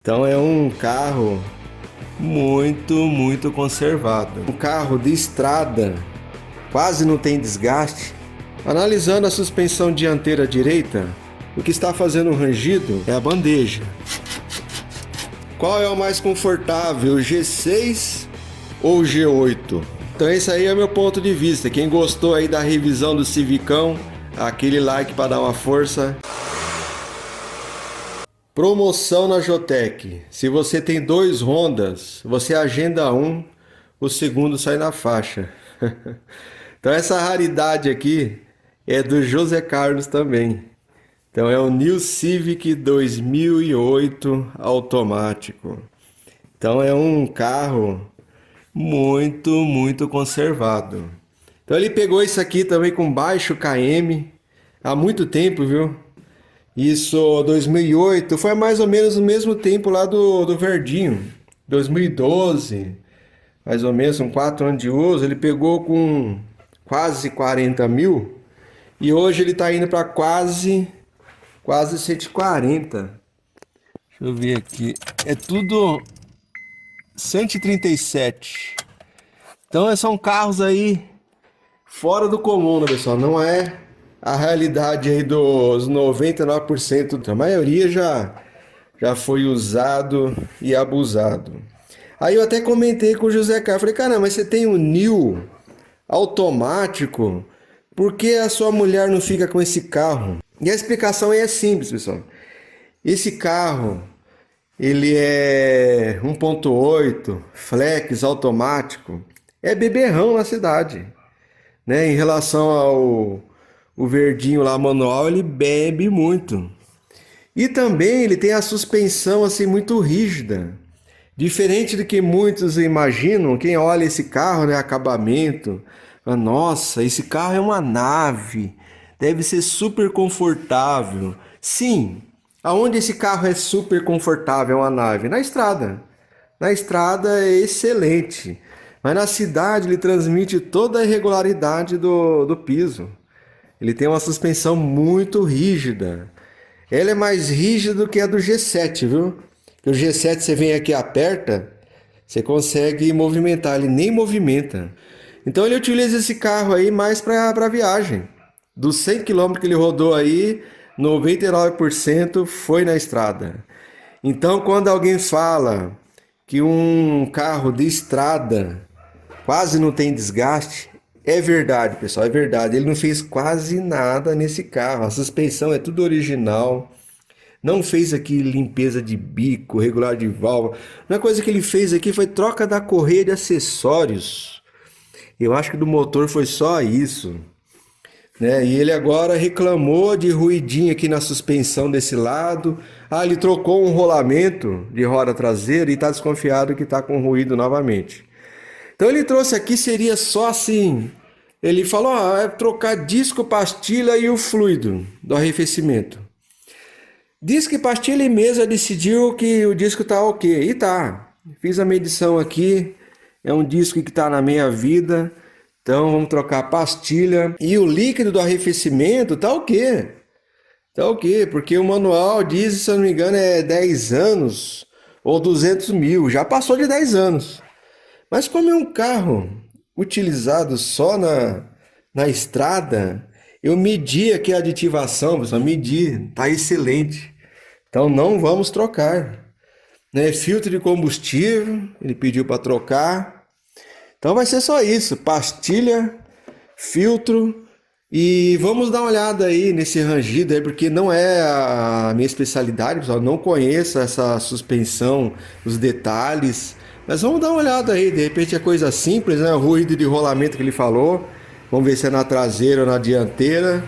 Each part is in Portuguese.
Então é um carro muito conservado. Um carro de estrada, quase não tem desgaste. Analisando a suspensão dianteira direita, o que está fazendo o rangido é a bandeja. Qual é o mais confortável, o G6 ou o G8? Então esse aí é o meu ponto de vista. Quem gostou aí da revisão do Civicão, aquele like para dar uma força. Promoção na Jotec. Se você tem 2 Hondas, você agenda um, o segundo sai na faixa. Então essa raridade aqui é do José Carlos também. Então é o New Civic 2008 automático. Então é um carro muito conservado. Então ele pegou isso aqui também com baixo km há muito tempo, viu? Isso 2008, foi mais ou menos o mesmo tempo lá do Verdinho. 2012, mais ou menos, com 4 anos de uso, ele pegou com quase 40 mil e hoje ele está indo para quase 140. Deixa eu ver aqui, é tudo 137. Então são carros aí fora do comum, né, pessoal? Não é a realidade aí dos 99%. A maioria já foi usado e abusado. Aí eu até comentei com o José Carlos, falei, cara, mas você tem um New automático, por que a sua mulher não fica com esse carro? E a explicação aí é simples, pessoal. Esse carro, ele é 1.8, flex automático, é beberrão na cidade, né? Em relação ao o verdinho lá manual, ele bebe muito. E também ele tem a suspensão assim muito rígida. Diferente do que muitos imaginam, quem olha esse carro, né, acabamento, nossa, esse carro é uma nave, deve ser super confortável. Sim, aonde esse carro é super confortável, é uma nave? Na estrada. Na estrada é excelente, mas na cidade ele transmite toda a irregularidade do piso. Ele tem uma suspensão muito rígida. Ela é mais rígida do que a do G7, viu? Porque o G7 você vem aqui e aperta, você consegue movimentar, ele nem movimenta. Então ele utiliza esse carro aí mais para viagem. Dos 100 km que ele rodou aí, 99% foi na estrada. Então quando alguém fala que um carro de estrada quase não tem desgaste, é verdade, pessoal, é verdade. Ele não fez quase nada nesse carro. A suspensão é tudo original. Não fez aqui limpeza de bico, regular de válvula. A única coisa que ele fez aqui foi troca da correia de acessórios. Eu acho que do motor foi só isso, né? E ele agora reclamou de ruidinho aqui na suspensão desse lado. Ah, ele trocou um rolamento de roda traseira e está desconfiado que está com ruído novamente. Então ele trouxe aqui, seria só assim, ele falou, é trocar disco, pastilha e o fluido do arrefecimento. Disco e pastilha, ele mesmo decidiu que o disco tá ok, e tá. Fiz a medição aqui, é um disco que tá na meia vida, então vamos trocar a pastilha. E o líquido do arrefecimento tá ok. Tá ok, porque o manual diz, se eu não me engano, é 10 anos ou 200 mil, já passou de 10 anos. Mas como é um carro utilizado só na estrada, eu medi aqui a aditivação, pessoal, medi, tá excelente. Então não vamos trocar. Né? Filtro de combustível, ele pediu para trocar. Então vai ser só isso, pastilha, filtro e vamos dar uma olhada aí nesse rangido aí, porque não é a minha especialidade, pessoal, não conheço essa suspensão, os detalhes. Mas vamos dar uma olhada aí, de repente é coisa simples, né? O ruído de rolamento que ele falou. Vamos ver se é na traseira ou na dianteira.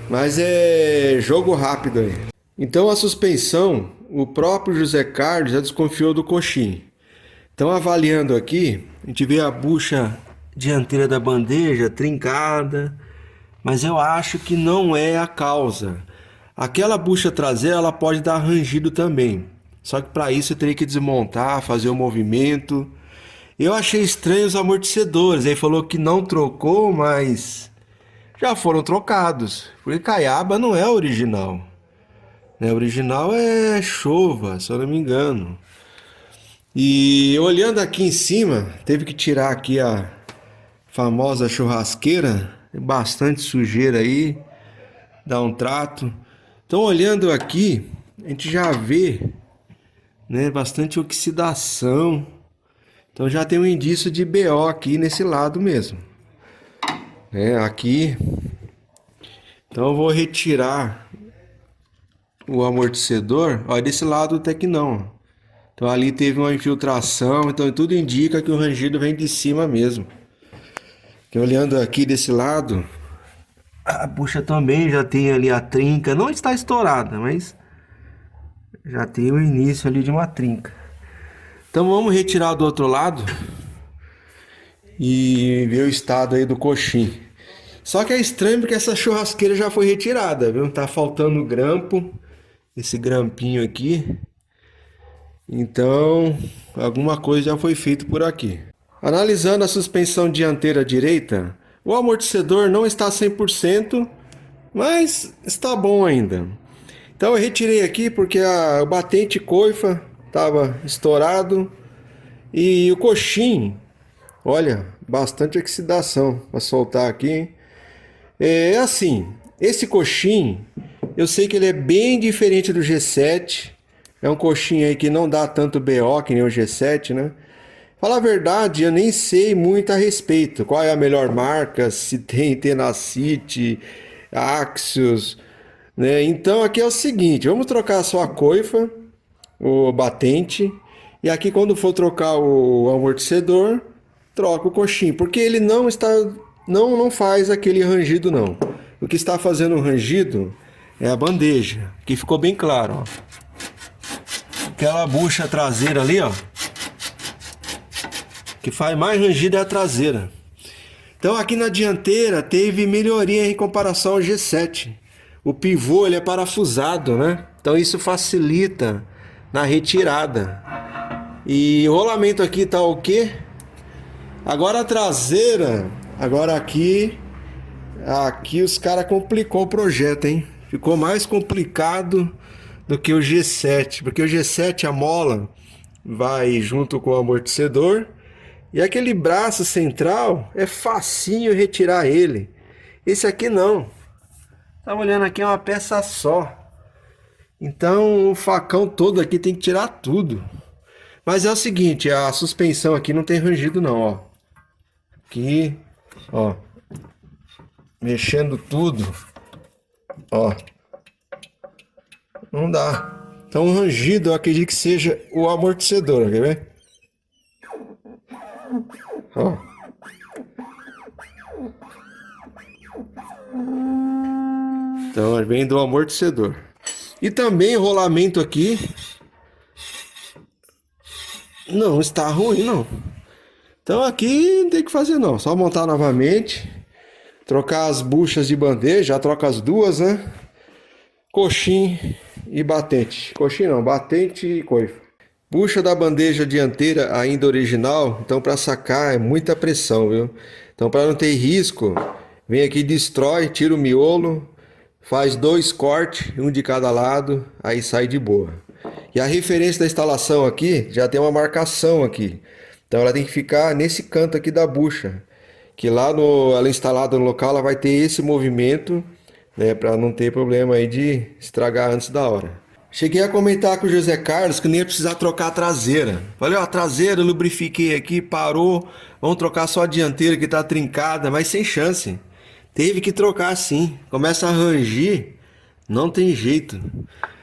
Mas é jogo rápido aí. Então a suspensão, o próprio José Carlos já desconfiou do coxim. Então avaliando aqui, a gente vê a bucha dianteira da bandeja trincada. Mas eu acho que não é a causa. Aquela bucha traseira ela pode dar rangido também. Só que para isso eu teria que desmontar, fazer o movimento. Eu achei estranho os amortecedores. Ele falou que não trocou, mas já foram trocados. Porque caiaba não é original. né? O original é Showa, se eu não me engano. E olhando aqui em cima, teve que tirar aqui a famosa churrasqueira, tem bastante sujeira aí, dá um trato. Então olhando aqui, a gente já vê, né, bastante oxidação. Então já tem um indício de BO aqui nesse lado mesmo, né? Aqui, então eu vou retirar o amortecedor, ó, desse lado até que não. Então ali teve uma infiltração, então tudo indica que o rangido vem de cima mesmo. Que olhando aqui desse lado, a bucha também já tem ali a trinca, não está estourada, mas já tem o início ali de uma trinca. Então vamos retirar do outro lado e ver o estado aí do coxim. Só que é estranho porque essa churrasqueira já foi retirada, viu? Tá faltando grampo, esse grampinho aqui. Então, alguma coisa já foi feita por aqui. Analisando a suspensão dianteira direita, o amortecedor não está 100%, mas está bom ainda. Então eu retirei aqui porque o batente coifa estava estourado e o coxim, olha, bastante oxidação para soltar aqui, hein? É assim, esse coxim, eu sei que ele é bem diferente do G7. É um coxim aí que não dá tanto BO que nem o G7, né? Falar a verdade, eu nem sei muito a respeito. Qual é a melhor marca, se tem Tenacity, Axios, né? Então aqui é o seguinte, vamos trocar só a coifa, o batente, e aqui quando for trocar o amortecedor, troca o coxim, porque ele não faz aquele rangido não. O que está fazendo o rangido é a bandeja, que ficou bem claro, ó. Aquela bucha traseira ali, ó, que faz mais rangido é a traseira. Então aqui na dianteira teve melhoria em comparação ao G7. O pivô ele é parafusado, né? Então isso facilita na retirada. E o rolamento aqui tá o quê? Agora a traseira, agora aqui os caras complicou o projeto, hein? Ficou mais complicado do que o G7, porque o G7 a mola vai junto com o amortecedor e aquele braço central é facinho retirar ele. Esse aqui não. Tá olhando aqui, é uma peça só. Então o facão todo aqui tem que tirar tudo. Mas é o seguinte, a suspensão aqui não tem rangido não, ó. Aqui, ó. Mexendo tudo. Ó. Não dá. Então o rangido eu acredito que seja o amortecedor, quer ver? Ó. Então vem do amortecedor. E também o rolamento aqui não está ruim, não. Então aqui não tem que fazer não, só montar novamente, trocar as buchas de bandeja, já troca as duas, né? Coxim e batente. Coxim não, batente e coifa. Bucha da bandeja dianteira ainda original, então para sacar é muita pressão, viu? Então para não ter risco, vem aqui, destrói, tira o miolo, faz 2 cortes, um de cada lado, aí sai de boa. E a referência da instalação aqui, já tem uma marcação aqui. Então ela tem que ficar nesse canto aqui da bucha, que lá ela instalada no local, ela vai ter esse movimento, né, para não ter problema aí de estragar antes da hora. Cheguei a comentar com o José Carlos que nem ia precisar trocar a traseira. Falei, ó, a traseira eu lubrifiquei aqui, parou, vamos trocar só a dianteira que tá trincada, mas sem chance. Teve que trocar sim, começa a rangir, não tem jeito.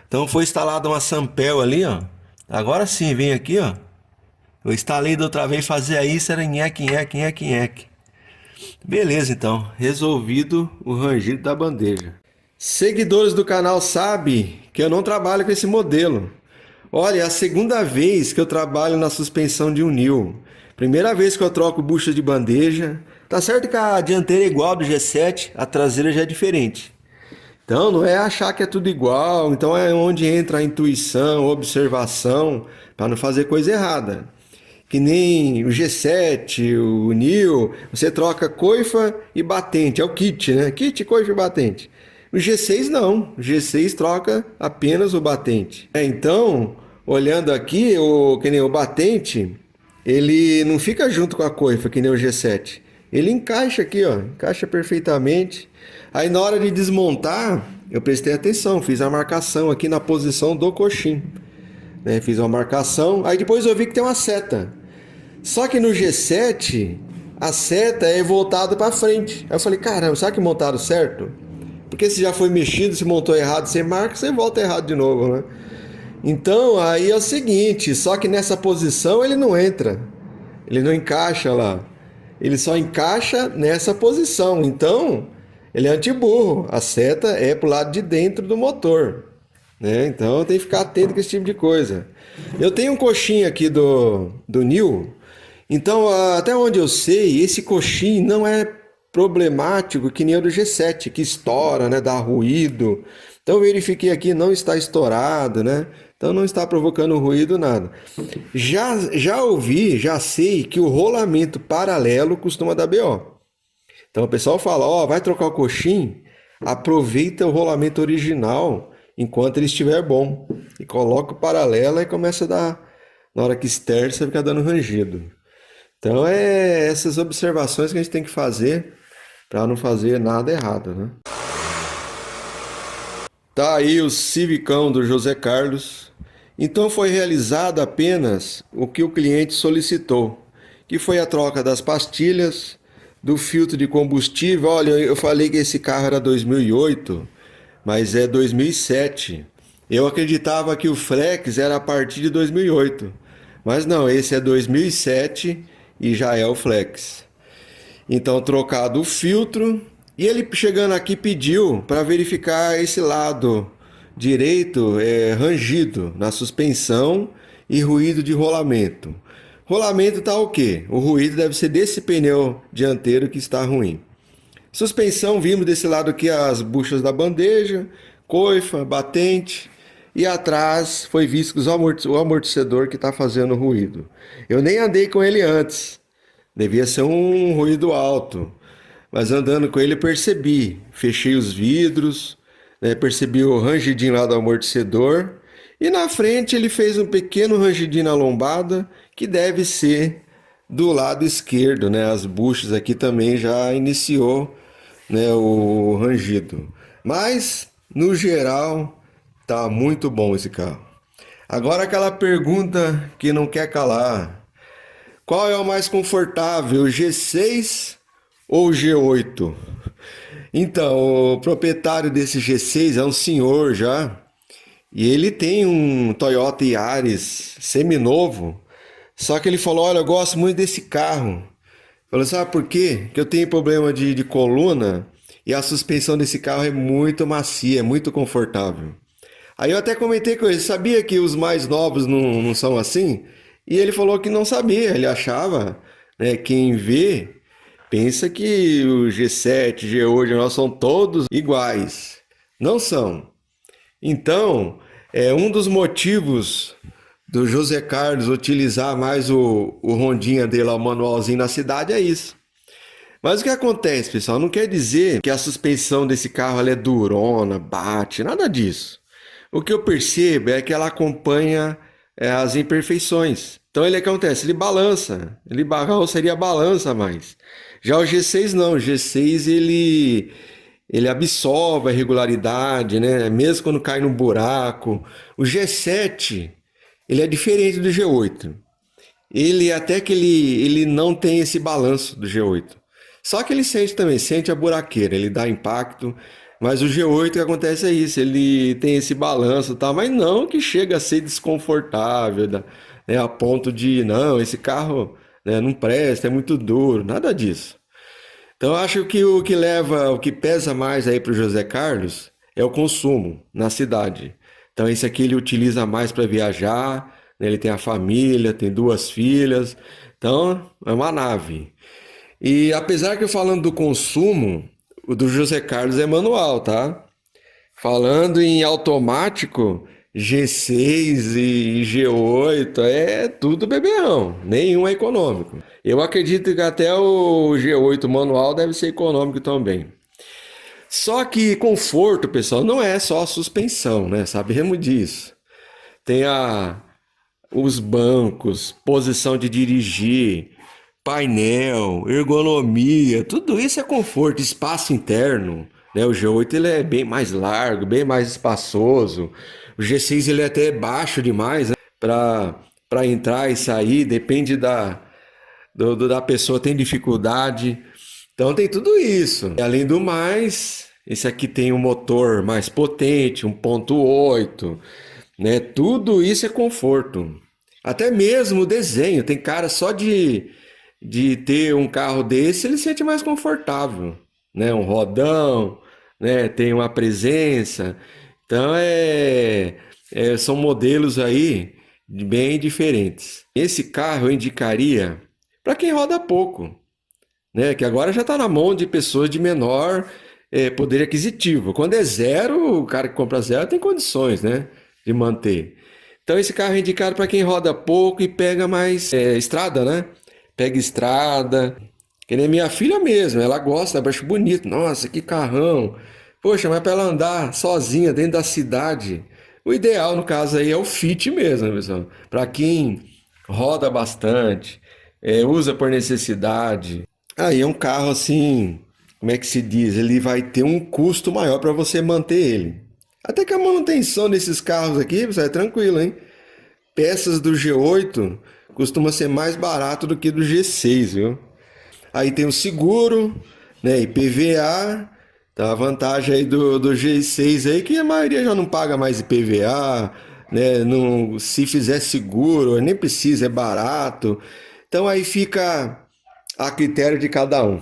Então foi instalada uma Sampel ali, ó. Agora sim, vem aqui, ó. Eu instalei da outra vez, fazia isso, era nheque, nheque, nheque, nheque. Beleza, então. Resolvido o rangido da bandeja. Seguidores do canal sabem que eu não trabalho com esse modelo. Olha, é a segunda vez que eu trabalho na suspensão de um New. Primeira vez que eu troco bucha de bandeja. Tá certo que a dianteira é igual do G7, a traseira já é diferente. Então não é achar que é tudo igual, então é onde entra a intuição, a observação, para não fazer coisa errada. Que nem o G7, o New, você troca coifa e batente, é o kit, né? Kit, coifa e batente. O G6 não, o G6 troca apenas o batente. Então, olhando aqui, que nem o batente, ele não fica junto com a coifa, que nem o G7. Ele encaixa aqui, ó, encaixa perfeitamente. Aí na hora de desmontar, eu prestei atenção, fiz a marcação aqui na posição do coxim, né? Fiz uma marcação, aí depois eu vi que tem uma seta. Só que no G7, a seta é voltada para frente. Aí eu falei, caramba, será que montaram certo? Porque se já foi mexido, se montou errado, você marca, você volta errado de novo, né? Então, aí é o seguinte, só que nessa posição ele não entra. Ele não encaixa lá. Ele só encaixa nessa posição. Então, ele é antiburro. A seta é pro lado de dentro do motor, né? Então, tem que ficar atento com esse tipo de coisa. Eu tenho um coxim aqui do New. Então, até onde eu sei, esse coxim não é problemático que nem o do G7, que estoura, né? Dá ruído. Então, eu verifiquei aqui, não está estourado, né? Então, não está provocando ruído, nada. Já ouvi, já sei que o rolamento paralelo costuma dar BO. Então, o pessoal fala, ó, vai trocar o coxim, aproveita o rolamento original enquanto ele estiver bom. E coloca o paralelo e começa a dar, na hora que esterça, fica dando rangido. Então, é essas observações que a gente tem que fazer para não fazer nada errado, né? Tá aí o Civicão do José Carlos. Então foi realizado apenas o que o cliente solicitou, que foi a troca das pastilhas, do filtro de combustível. Olha, eu falei que esse carro era 2008, mas é 2007. Eu acreditava que o Flex era a partir de 2008, mas não, esse é 2007 e já é o Flex. Então, trocado o filtro, e ele chegando aqui pediu para verificar esse lado direito rangido na suspensão e ruído de rolamento. Rolamento tá o quê? O ruído deve ser desse pneu dianteiro que está ruim. Suspensão, vimos desse lado aqui as buchas da bandeja, coifa, batente, e atrás foi visto o amortecedor que está fazendo ruído. Eu nem andei com ele antes. Devia ser um ruído alto, mas andando com ele eu percebi. Fechei os vidros, né, percebi o rangidinho lá do amortecedor. E na frente ele fez um pequeno rangidinho na lombada, que deve ser do lado esquerdo, né? As buchas aqui também já iniciou, né, o rangido. Mas, no geral, tá muito bom esse carro. Agora aquela pergunta que não quer calar. Qual é o mais confortável, o G6 ou o G8? Então, o proprietário desse G6 é um senhor já, e ele tem um Toyota Yaris seminovo, só que ele falou, olha, eu gosto muito desse carro. Falou, sabe por quê? Que eu tenho problema de coluna e a suspensão desse carro é muito macia, é muito confortável. Aí eu até comentei com ele, sabia que os mais novos não são assim? E ele falou que não sabia, ele achava, né, quem vê, pensa que o G7, G8, nós são todos iguais. Não são. Então, um dos motivos do José Carlos utilizar mais o Rondinha dele, o manualzinho na cidade, é isso. Mas o que acontece, pessoal? Não quer dizer que a suspensão desse carro ela é durona, bate, nada disso. O que eu percebo é que ela acompanha as imperfeições. Então ele acontece, ele balança, a carroceria balança mais. Já o G6 não, o G6 ele absorve a irregularidade, né? Mesmo quando cai num buraco. O G7 ele é diferente do G8. Ele até que ele não tem esse balanço do G8. Só que ele sente também, sente a buraqueira, ele dá impacto. Mas o G8 que acontece é isso, ele tem esse balanço e tal, mas não que chega a ser desconfortável, né, a ponto de, não, esse carro, né, não presta, é muito duro, nada disso. Então eu acho que o que pesa mais aí para o José Carlos é o consumo na cidade. Então esse aqui ele utiliza mais para viajar, né, ele tem a família, tem 2 filhas, então é uma nave. E apesar que eu falando do consumo, o do José Carlos é manual, tá? Falando em automático, G6 e G8 é tudo beberrão, nenhum é econômico. Eu acredito que até o G8 manual deve ser econômico também. Só que conforto, pessoal, não é só a suspensão, né? Sabemos disso. Tem os bancos, posição de dirigir, painel, ergonomia, tudo isso é conforto, espaço interno, né? O G8 ele é bem mais largo, bem mais espaçoso. O G6 ele é até baixo demais, né? Para entrar e sair, depende da pessoa, tem dificuldade. Então tem tudo isso. E, além do mais, esse aqui tem um motor mais potente, 1.8, né? Tudo isso é conforto. Até mesmo o desenho, tem cara só de ter um carro desse, ele se sente mais confortável, né? Um rodão, né? Tem uma presença. Então são modelos aí bem diferentes. Esse carro eu indicaria para quem roda pouco, né? Que agora já está na mão de pessoas de menor poder aquisitivo. Quando é zero, o cara que compra zero tem condições, né? De manter. Então esse carro é indicado para quem roda pouco e pega mais estrada, né? Pega estrada. Que nem minha filha mesmo, ela gosta, acha bonito. Nossa, que carrão. Poxa, mas para ela andar sozinha dentro da cidade, o ideal no caso aí é o Fit mesmo, né, pessoal? Para quem roda bastante, usa por necessidade. Aí é um carro assim, como é que se diz? Ele vai ter um custo maior para você manter ele. Até que a manutenção desses carros aqui, pessoal, é tranquilo, hein? Peças do G8 costuma ser mais barato do que do G6, viu? Aí tem o seguro, né? IPVA. Tá a vantagem aí do G6 aí que a maioria já não paga mais IPVA, né? Não, se fizer seguro, nem precisa, é barato. Então aí fica a critério de cada um.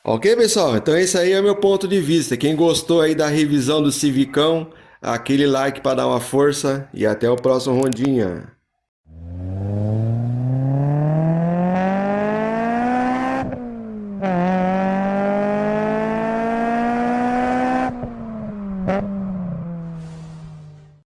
Ok, pessoal? Então esse aí é o meu ponto de vista. Quem gostou aí da revisão do Civicão, aquele like para dar uma força e até o próximo Rondinha.